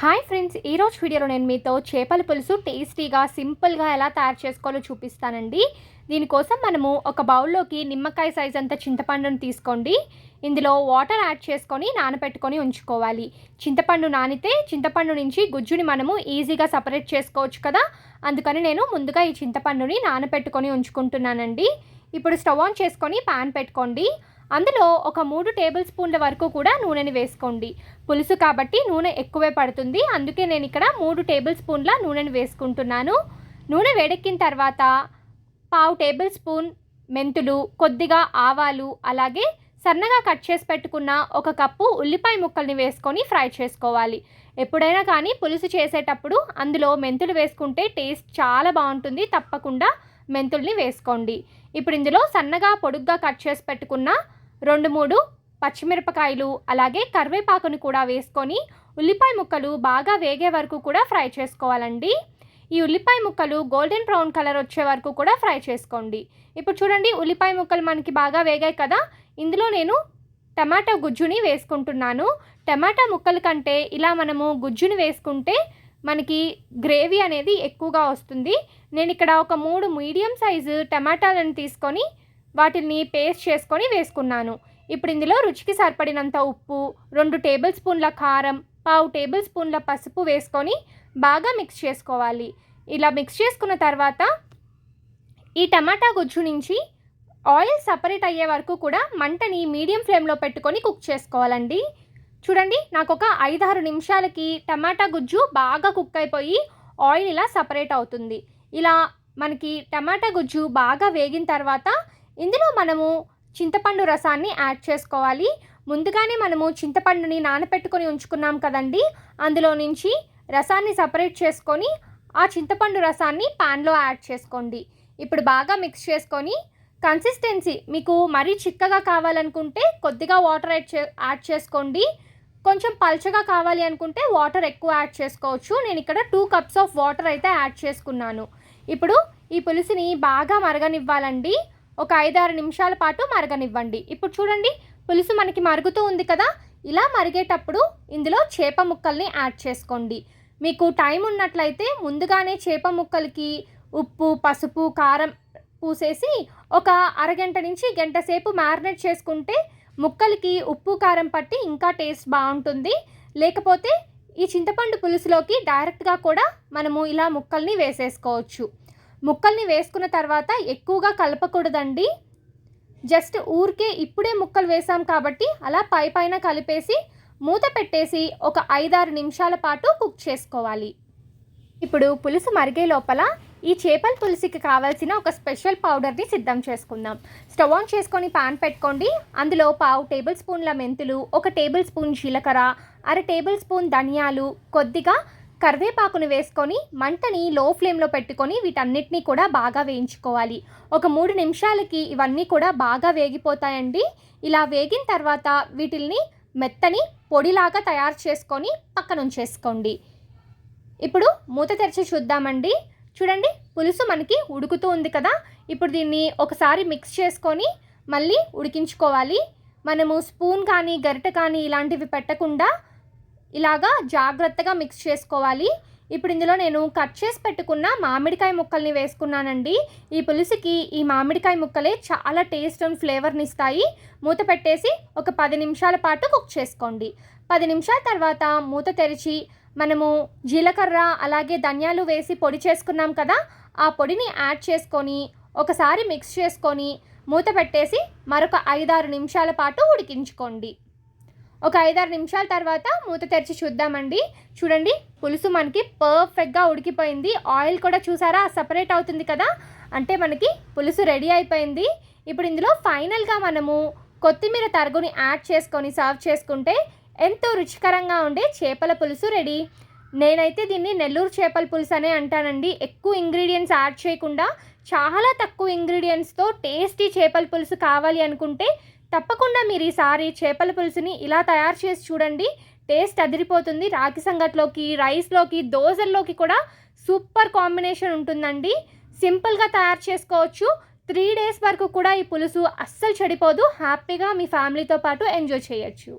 Hi friends, ఈరోజు వీడియోలో నేను మీతో చేపల పులుసు టేస్టీగా సింపుల్గా ఎలా తయారు చేసుకోవాలో చూపిస్తానండి. దీనికోసం మనము ఒక బౌల్లోకి నిమ్మకాయ సైజ్ అంత చింతపండును తీసుకోండి. ఇందులో వాటర్ యాడ్ చేసుకొని నానబెట్టుకొని ఉంచుకోవాలి. చింతపండు నానితే చింతపండు నుంచి గుజ్జుని మనము ఈజీగా సపరేట్ చేసుకోవచ్చు కదా, అందుకని నేను ముందుగా ఈ చింతపండుని నానబెట్టుకొని ఉంచుకుంటున్నానండి. ఇప్పుడు స్టవ్ ఆన్ చేసుకొని పాన్ పెట్టుకోండి. అందులో ఒక 3 టేబుల్ స్పూన్ల వరకు కూడా నూనెని వేసుకోండి. పులుసు కాబట్టి నూనె ఎక్కువే పడుతుంది, అందుకే నేను ఇక్కడ 3 టేబుల్ స్పూన్ల నూనెని వేసుకుంటున్నాను. నూనె వేడెక్కిన తర్వాత 1/2 టేబుల్ స్పూన్ మెంతులు, కొద్దిగా ఆవాలు, అలాగే సన్నగా కట్ చేసి పెట్టుకున్న 1 కప్పు ఉల్లిపాయ ముక్కల్ని వేసుకొని ఫ్రై చేసుకోవాలి. ఎప్పుడైనా కానీ పులుసు చేసేటప్పుడు అందులో మెంతులు వేసుకుంటే టేస్ట్ చాలా బాగుంటుంది. తప్పకుండా మెంతుల్ని వేసుకోండి. ఇప్పుడు ఇందులో సన్నగా పొడుగ్గా కట్ చేసి పెట్టుకున్న 2-3 పచ్చిమిరపకాయలు, అలాగే కరివేపాకుని కూడా వేసుకొని ఉల్లిపాయ ముక్కలు బాగా వేగే వరకు కూడా ఫ్రై చేసుకోవాలండి. ఈ ఉల్లిపాయ ముక్కలు గోల్డెన్ బ్రౌన్ కలర్ వచ్చే వరకు కూడా ఫ్రై చేసుకోండి. ఇప్పుడు చూడండి, ఉల్లిపాయ ముక్కలు మనకి బాగా వేగాయి కదా. ఇందులో నేను టమాటా గుజ్జుని వేసుకుంటున్నాను. టమాటా ముక్కల కంటే ఇలా మనము గుజ్జుని వేసుకుంటే మనకి గ్రేవీ అనేది ఎక్కువగా వస్తుంది. నేను ఇక్కడ ఒక 3 మీడియం సైజు టమాటాలను తీసుకొని వాటిని పేస్ట్ చేసుకొని వేసుకున్నాను. ఇప్పుడు ఇందులో రుచికి సరిపడినంత ఉప్పు, 2 టేబుల్ స్పూన్ల కారం, 1/2 టేబుల్ స్పూన్ల పసుపు వేసుకొని బాగా మిక్స్ చేసుకోవాలి. ఇలా మిక్స్ చేసుకున్న తర్వాత ఈ టమాటా గుజ్జు నుంచి ఆయిల్ సపరేట్ అయ్యే వరకు కూడా మంటని మీడియం ఫ్లేమ్లో పెట్టుకొని కుక్ చేసుకోవాలండి. చూడండి, నాకు ఒక 5-6 నిమిషాలకి టమాటా గుజ్జు బాగా కుక్ అయిపోయి ఆయిల్ ఇలా సపరేట్ అవుతుంది. ఇలా మనకి టమాటా గుజ్జు బాగా వేగిన తర్వాత ఇందులో మనము చింతపండు రసాన్ని యాడ్ చేసుకోవాలి. ముందుగానే మనము చింతపండుని నానబెట్టుకొని ఉంచుకున్నాం కదండి, అందులో నుంచి రసాన్ని సపరేట్ చేసుకొని ఆ చింతపండు రసాన్ని ప్యాన్లో యాడ్ చేసుకోండి. ఇప్పుడు బాగా మిక్స్ చేసుకొని కన్సిస్టెన్సీ మీకు మరీ చిక్కగా కావాలనుకుంటే కొద్దిగా వాటర్ యాడ్ చేసుకోండి. కొంచెం పల్చగా కావాలి అనుకుంటే వాటర్ ఎక్కువ యాడ్ చేసుకోవచ్చు. నేను ఇక్కడ 2 కప్స్ ఆఫ్ వాటర్ అయితే యాడ్ చేసుకున్నాను. ఇప్పుడు ఈ పులుసుని బాగా మరగనివ్వాలండి. ఒక 5-6 నిమిషాల పాటు మరగనివ్వండి. ఇప్పుడు చూడండి, పులుసు మనకి మరుగుతూ ఉంది కదా. ఇలా మరిగేటప్పుడు ఇందులో చేప ముక్కల్ని యాడ్ చేసుకోండి. మీకు టైం ఉన్నట్లయితే ముందుగానే చేప ముక్కలకి ఉప్పు, పసుపు, కారం పూసేసి ఒక అరగంట నుంచి గంట సేపు మ్యారినేట్ చేసుకుంటే ముక్కలకి ఉప్పు కారం పట్టి ఇంకా టేస్ట్ బాగుంటుంది. లేకపోతే ఈ చింతపండు పులుసులోకి డైరెక్ట్గా కూడా మనము ఇలా ముక్కల్ని వేసేసుకోవచ్చు. ముక్కల్ని వేసుకున్న తర్వాత ఎక్కువగా కలపకూడదండి. జస్ట్ ఊరికే ఇప్పుడే ముక్కలు వేసాం కాబట్టి అలా పైన కలిపేసి మూత పెట్టేసి ఒక 5-6 నిమిషాల పాటు కుక్ చేసుకోవాలి. ఇప్పుడు పులుసు మరిగే లోపల ఈ చేపల పులుసుకి కావాల్సిన ఒక స్పెషల్ పౌడర్ని సిద్ధం చేసుకుందాం. స్టవ్ ఆన్ చేసుకొని పాన్ పెట్టుకోండి. అందులో 1/2 టేబుల్ స్పూన్ల మెంతులు, 1 టేబుల్ స్పూన్ జీలకర్ర, 1/2 టేబుల్ స్పూన్ ధనియాలు, కొద్దిగా కరివేపాకుని వేసుకొని మంటని లో ఫ్లేమ్లో పెట్టుకొని వీటన్నిటినీ కూడా బాగా వేయించుకోవాలి. ఒక 3 నిమిషాలకి ఇవన్నీ కూడా బాగా వేగిపోతాయండి. ఇలా వేగిన తర్వాత వీటిల్ని మెత్తని పొడిలాగా తయారు చేసుకొని పక్కన ఉంచేసుకోండి. ఇప్పుడు మూత తెరిచి చూద్దామండి. చూడండి, పులుసు మనకి ఉడుకుతూ ఉంది కదా. ఇప్పుడు దీన్ని ఒకసారి మిక్స్ చేసుకొని మళ్ళీ ఉడికించుకోవాలి. మనము స్పూన్ కానీ గరిటె కానీ ఇలాంటివి పెట్టకుండా ఇలాగా జాగ్రత్తగా మిక్స్ చేసుకోవాలి. ఇప్పుడు ఇందులో నేను కట్ చేసి పెట్టుకున్న మామిడికాయ ముక్కల్ని వేసుకున్నానండి. ఈ పులుసుకి ఈ మామిడికాయ ముక్కలే చాలా టేస్ట్ అండ్ ఫ్లేవర్ని ఇస్తాయి. మూత పెట్టేసి ఒక 10 నిమిషాల పాటు కుక్ చేసుకోండి. 10 నిమిషాల తర్వాత మూత తెరిచి మనము జీలకర్ర అలాగే ధనియాలు వేసి పొడి చేసుకున్నాం కదా, ఆ పొడిని యాడ్ చేసుకొని ఒకసారి మిక్స్ చేసుకొని మూత పెట్టేసి మరొక 5-6 నిమిషాల పాటు ఉడికించుకోండి. ఒక 5-6 నిమిషాల తర్వాత మూత తెరిచి చూద్దామండి. చూడండి, పులుసు మనకి పర్ఫెక్ట్గా ఉడికిపోయింది. ఆయిల్ కూడా చూసారా సపరేట్ అవుతుంది కదా, అంటే మనకి పులుసు రెడీ అయిపోయింది. ఇప్పుడు ఇందులో ఫైనల్గా మనము కొత్తిమీర తరుగుని యాడ్ చేసుకొని సర్వ్ చేసుకుంటే ఎంతో రుచికరంగా ఉండే చేపల పులుసు రెడీ. నేనైతే దీన్ని నెల్లూరు చేపల పులుసు అనే అంటానండి. ఎక్కువ ఇంగ్రీడియంట్స్ యాడ్ చేయకుండా చాలా తక్కువ ఇంగ్రీడియంట్స్తో టేస్టీ చేపల పులుసు కావాలి అనుకుంటే తప్పకుండా మీరు ఈసారి చేపల పులుసుని ఇలా తయారు చేసి చూడండి. టేస్ట్ అదిరిపోతుంది. రాగి సంగట్లోకి, రైస్లోకి, దోశల్లోకి కూడా సూపర్ కాంబినేషన్ ఉంటుందండి. సింపుల్గా తయారు చేసుకోవచ్చు. 3 డేస్ వరకు కూడా ఈ పులుసు అస్సలు చెడిపోదు. హ్యాపీగా మీ ఫ్యామిలీతో పాటు ఎంజాయ్ చేయొచ్చు.